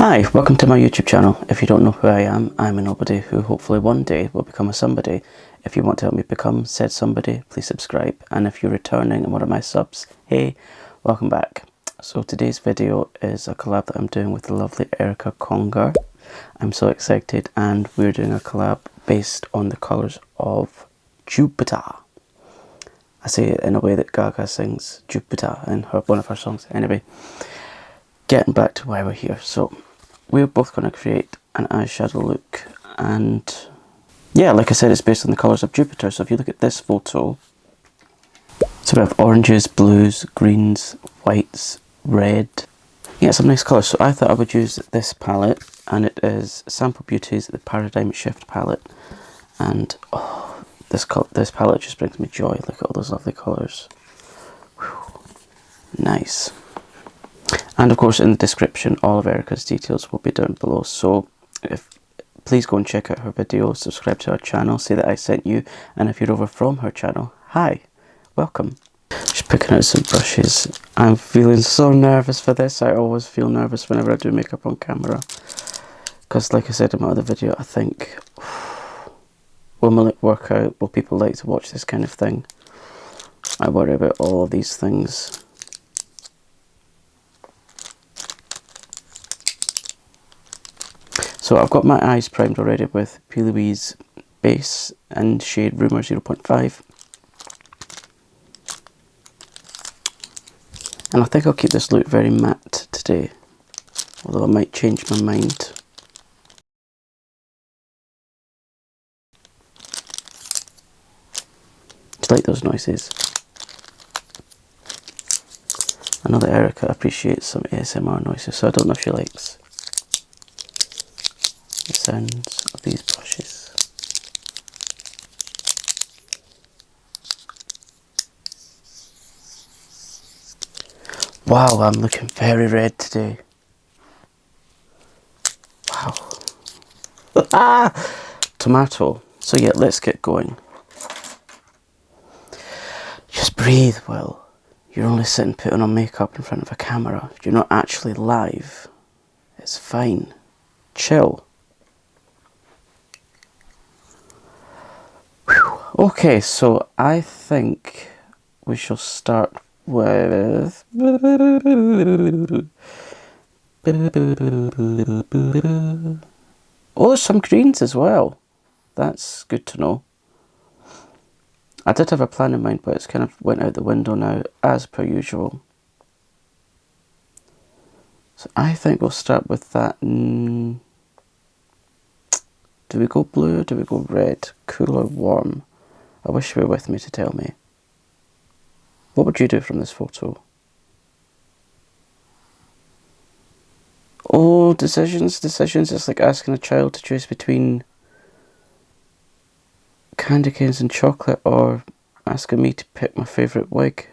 Hi, welcome to my YouTube channel. If you don't know who I am, I'm a nobody who hopefully one day will become a somebody. If you want to help me become said somebody, please subscribe. And if you're returning and one of my subs, hey, welcome back. So today's video is a collab that I'm doing with the lovely Erica Conger. I'm so excited, and we're doing a collab based on the colours of Jupiter. I say it in a way that Gaga sings Jupiter in one of her songs. Anyway, getting back to why we're here. So we're both going to create an eyeshadow look, and yeah, like I said, it's based on the colours of Jupiter. So if you look at this photo, so we have oranges, blues, greens, whites, red. Yeah, some nice colours. So I thought I would use this palette, and it is Sample Beauty's the Paradigm Shift palette. And oh, this palette just brings me joy. Look at all those lovely colours. Whew. Nice. And of course, in the description, all of Erica's details will be down below. So please go and check out her video, subscribe to her channel, say that I sent you. And if you're over from her channel, hi, welcome. Just picking out some brushes. I'm feeling so nervous for this. I always feel nervous whenever I do makeup on camera. Because like I said in my other video, I think, will my look work out? Will people like to watch this kind of thing? I worry about all of these things. So I've got my eyes primed already with P.Louise base and shade Rumour 0.5. And I think I'll keep this look very matte today, although I might change my mind. Do you like those noises? I know that Erica appreciates some ASMR noises, so I don't know if she likes the sounds of these brushes. Wow, I'm looking very red today. Wow. Ah! Tomato. So yeah, let's get going. Just breathe, Will. You're only sitting putting on makeup in front of a camera. You're not actually live. It's fine. Chill. Okay, so I think we shall start with... Oh, there's some greens as well. That's good to know. I did have a plan in mind, but it's kind of went out the window now, as per usual. So I think we'll start with that. Do we go blue or do we go red? Cool or warm? I wish you were with me to tell me. What would you do from this photo? Oh, decisions. It's like asking a child to choose between candy canes and chocolate, or asking me to pick my favourite wig.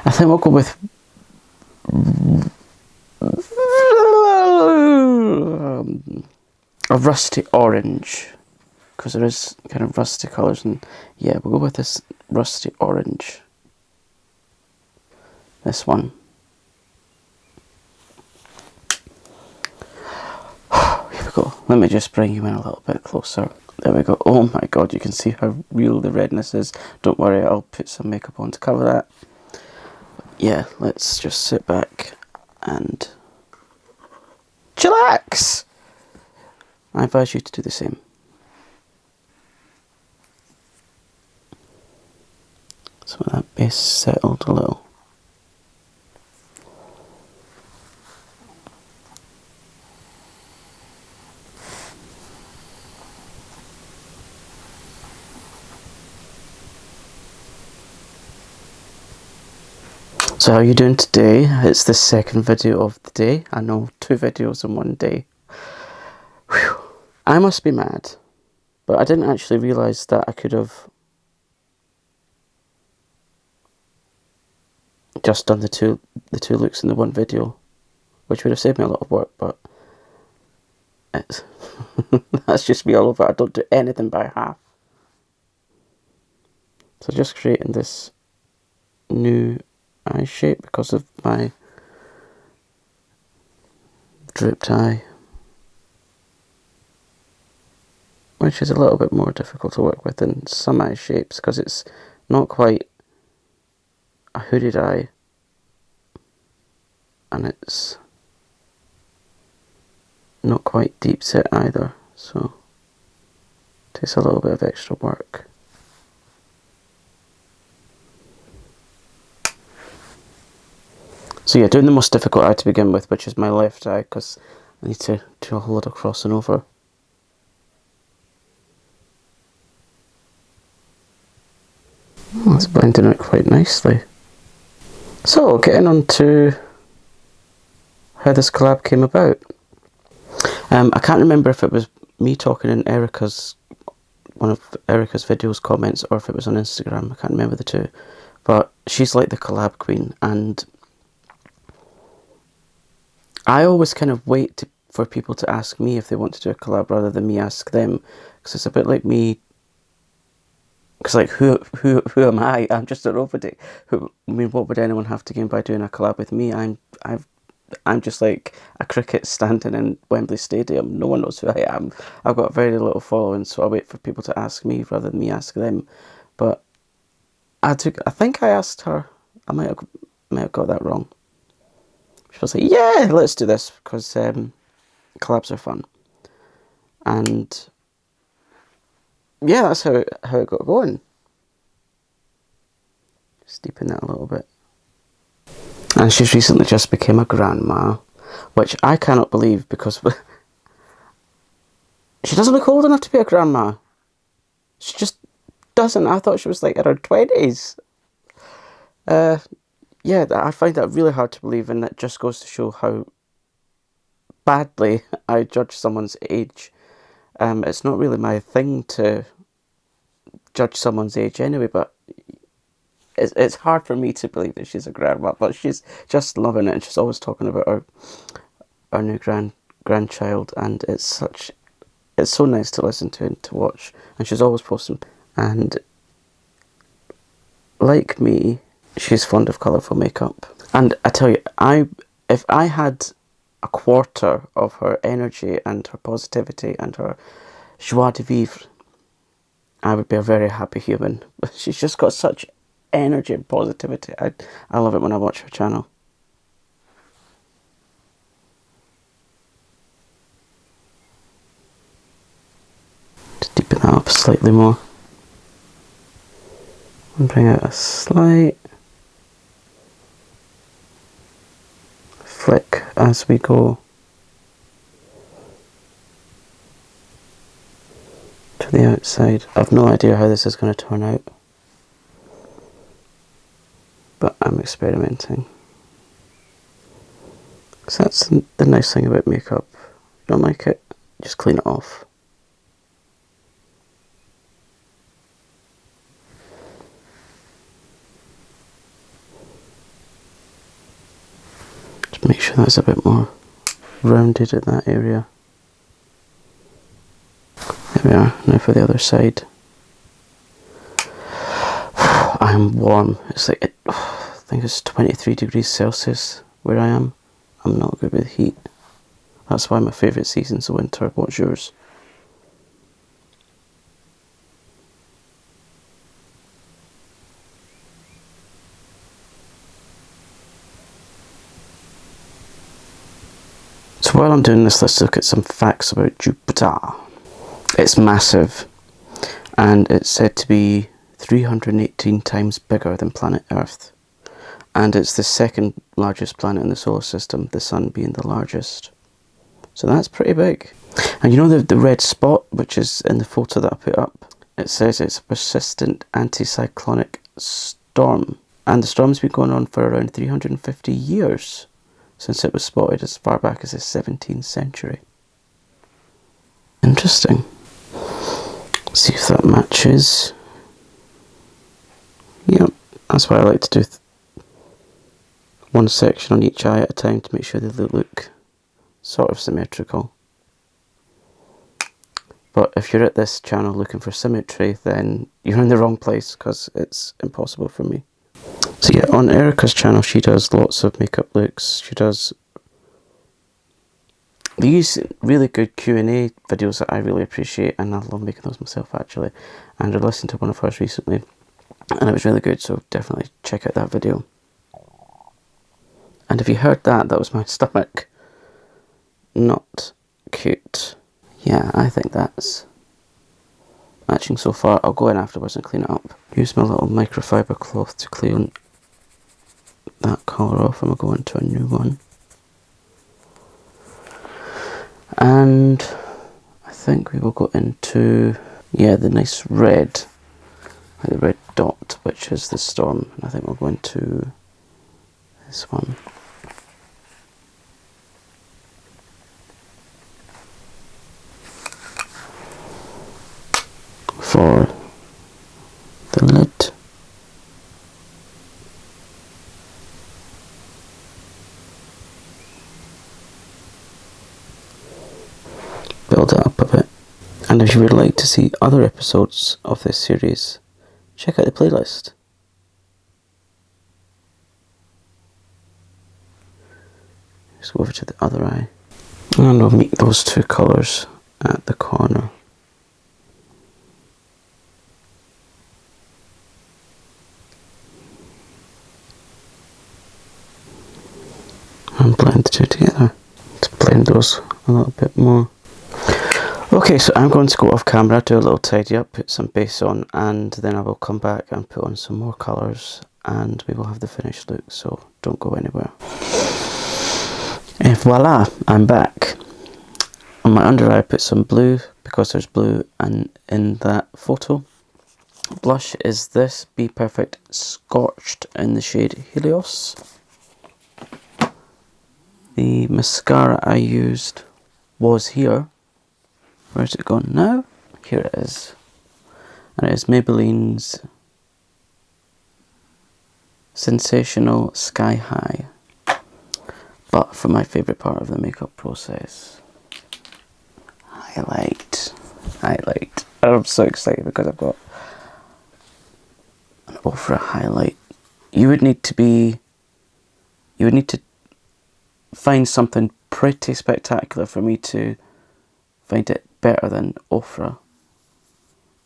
I think we'll go with a rusty orange, because there is kind of rusty colours, and yeah, we'll go with this rusty orange. This one. Here we go. Let me just bring you in a little bit closer. There we go. Oh my god, you can see how real the redness is. Don't worry, I'll put some makeup on to cover that. Yeah, let's just sit back and chillax. I advise you to do the same. So that base settled a little. So how are you doing today? It's the second video of the day. I know, 2 videos in one day. Whew. I must be mad, but I didn't actually realise that I could have just done the two looks in the one video, which would have saved me a lot of work, but it's that's just me all over. I don't do anything by half. So just creating this new eye shape because of my drooped eye, which is a little bit more difficult to work with than some eye shapes because it's not quite a hooded eye, and it's not quite deep set either, so it takes a little bit of extra work. So yeah, doing the most difficult eye to begin with, which is my left eye, because I need to do a whole lot of crossing over. Oh, that's blending out quite nicely. So, getting on to how this collab came about. I can't remember if it was me talking in one of Erica's videos comments, or if it was on Instagram. I can't remember the two. But she's like the collab queen, and I always kind of wait for people to ask me if they want to do a collab rather than me ask them, because it's a bit like me. Because like, who am I? I'm just a nobody. What would anyone have to gain by doing a collab with me? I'm just like a cricket standing in Wembley Stadium. No one knows who I am. I've got very little following, so I wait for people to ask me rather than me ask them. But I think I asked her. I might have got that wrong. She was like, "Yeah, let's do this," because collabs are fun, and yeah, that's how it got going. Just deepen that a little bit. And she's recently just became a grandma, which I cannot believe because she doesn't look old enough to be a grandma. She just doesn't. I thought she was like in her 20s. Yeah, I find that really hard to believe, and that just goes to show how badly I judge someone's age. It's not really my thing to judge someone's age anyway, but it's hard for me to believe that she's a grandma, but she's just loving it, and she's always talking about our new grandchild, and it's so nice to listen to and to watch, and she's always posting. And like me, she's fond of colourful makeup, and I tell you, if I had a quarter of her energy and her positivity and her joie de vivre, I would be a very happy human. She's just got such energy and positivity. I love it when I watch her channel. Just deepen that up slightly more and bring out a slight flick as we go to the outside. I've no idea how this is going to turn out, but I'm experimenting. So that's the nice thing about makeup. If you don't like it, just clean it off. Just make sure that's a bit more rounded at that area. There we are. Now for the other side. I'm warm. It's like, I think it's 23 degrees Celsius where I am. I'm not good with heat. That's why my favourite season's the winter. What's yours? So while I'm doing this, let's look at some facts about Jupiter. It's massive, and it's said to be 318 times bigger than planet Earth. And it's the second largest planet in the solar system, the Sun being the largest. So that's pretty big. And you know the red spot, which is in the photo that I put up? It says it's a persistent anticyclonic storm. And the storm's been going on for around 350 years, since it was spotted as far back as the 17th century. Interesting. Let's see if that matches. Yep, that's why I like to do one section on each eye at a time to make sure they look sort of symmetrical. But if you're at this channel looking for symmetry, then you're in the wrong place, because it's impossible for me. So yeah, on Erica's channel, she does lots of makeup looks. She does these really good Q&A videos that I really appreciate, and I love making those myself actually. And I listened to one of hers recently, and it was really good, so definitely check out that video. And if you heard that, that was my stomach. Not cute. Yeah, I think that's matching so far. I'll go in afterwards and clean it up. Use my little microfiber cloth to clean that colour off, and we'll go into a new one. And I think we will go into, yeah, the nice red, like the red dot, which is the storm. And I think we'll go into this one. For the lid. Build it up a bit. And if you would like to see other episodes of this series, check out the playlist. Just go over to the other eye. And we'll meet those two colours at the corner. And blend the two together. To blend those a little bit more. Okay, so I'm going to go off camera, do a little tidy up, put some base on, and then I will come back and put on some more colours, and we will have the finished look, so don't go anywhere. And voila, I'm back. On my under eye I put some blue, because there's blue in that photo. Blush is this BPerfect Scorched in the shade Helios. The mascara I used was here. Where's it gone now? Here it is. And it is Maybelline's Sensational Sky High. But for my favourite part of the makeup process, highlight. I'm so excited because I've got an Ofra highlight. You would need to find something pretty spectacular for me to find it better than Ofra.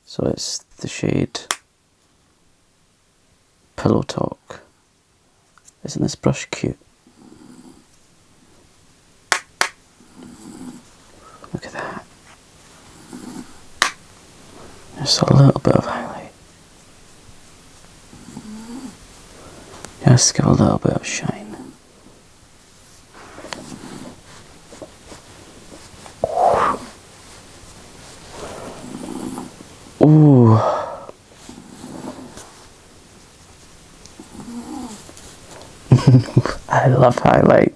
So it's the shade Pillow Talk. Isn't this brush cute? Look at that. Just a little bit of highlight. Just give a little bit of shine. Ooh. I love highlight.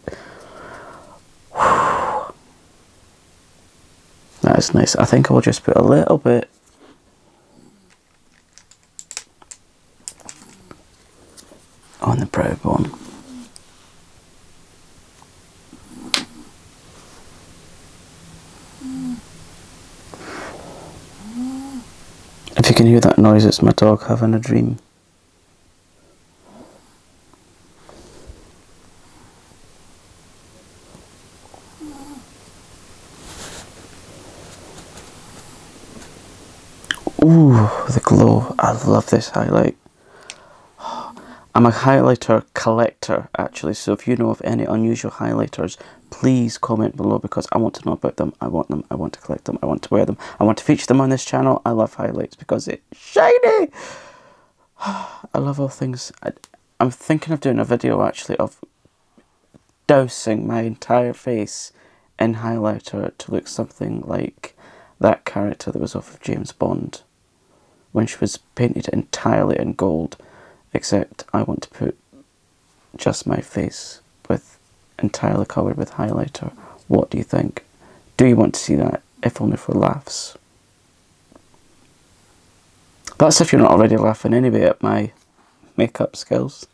That's nice. I think I'll just put a little bit on the brow bone. If you can hear that noise, it's my dog having a dream. Ooh, the glow. I love this highlight. I'm a highlighter collector actually, so if you know of any unusual highlighters, please comment below because I want to know about them. I want to collect them, I want to wear them, I want to feature them on this channel. I love highlights because it's shiny. I love all things. I'm thinking of doing a video actually of dousing my entire face in highlighter to look something like that character that was off of James Bond when she was painted entirely in gold. Except I want to put just my face with entirely covered with highlighter. What do you think? Do you want to see that? If only for laughs. That's if you're not already laughing anyway at my makeup skills.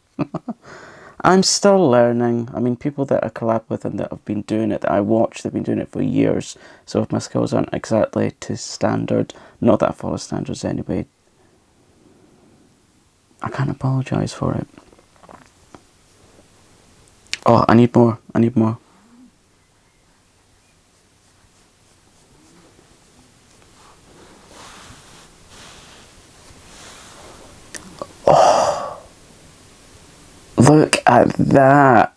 I'm still learning. I mean, people that I collab with and that have been doing it, that I watch, they've been doing it for years. So if my skills aren't exactly to standard, not that I follow standards anyway, I can't apologise for it. Oh, I need more. I need more. Oh, look at that.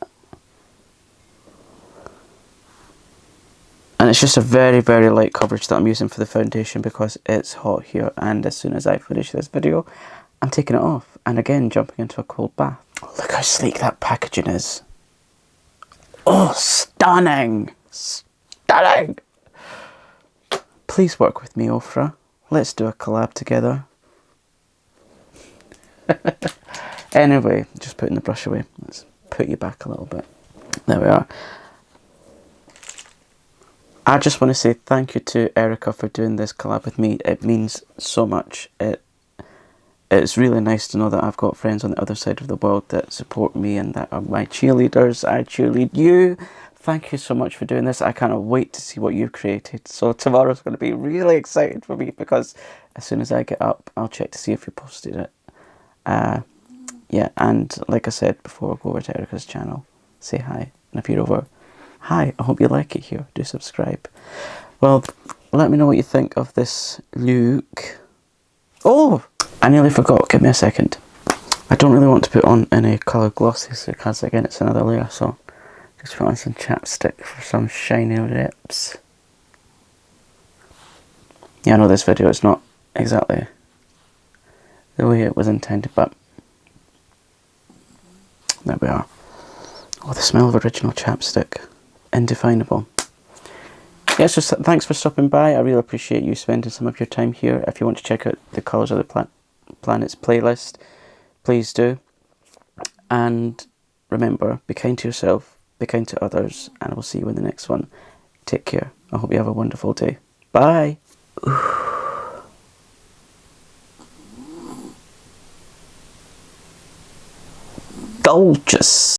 And it's just a very, very light coverage that I'm using for the foundation because it's hot here. And as soon as I finish this video, I'm taking it off. And again, jumping into a cold bath. Look how sleek that packaging is. Oh, stunning. Stunning. Please work with me, Ofra. Let's do a collab together. Anyway, just putting the brush away. Let's put you back a little bit. There we are. I just want to say thank you to Erica for doing this collab with me. It means so much. It's really nice to know that I've got friends on the other side of the world that support me and that are my cheerleaders. I cheerlead you. Thank you so much for doing this. I can't wait to see what you've created. So tomorrow's going to be really exciting for me because as soon as I get up, I'll check to see if you posted it. Yeah, and like I said before, go over to Erica's channel, say hi, and if you're over, hi, I hope you like it here, do subscribe. Well, let me know what you think of this look. Oh, I nearly forgot, give me a second. I don't really want to put on any colour glosses because again it's another layer, so just put on some chapstick for some shiny lips. Yeah, I know this video is not exactly the way it was intended, but there we are. Oh, the smell of original chapstick. Indefinable. Yeah, so thanks for stopping by. I really appreciate you spending some of your time here. If you want to check out the Colours of the Planets playlist, please do. And remember, be kind to yourself, be kind to others, and I will see you in the next one. Take care. I hope you have a wonderful day. Bye. Gorgeous.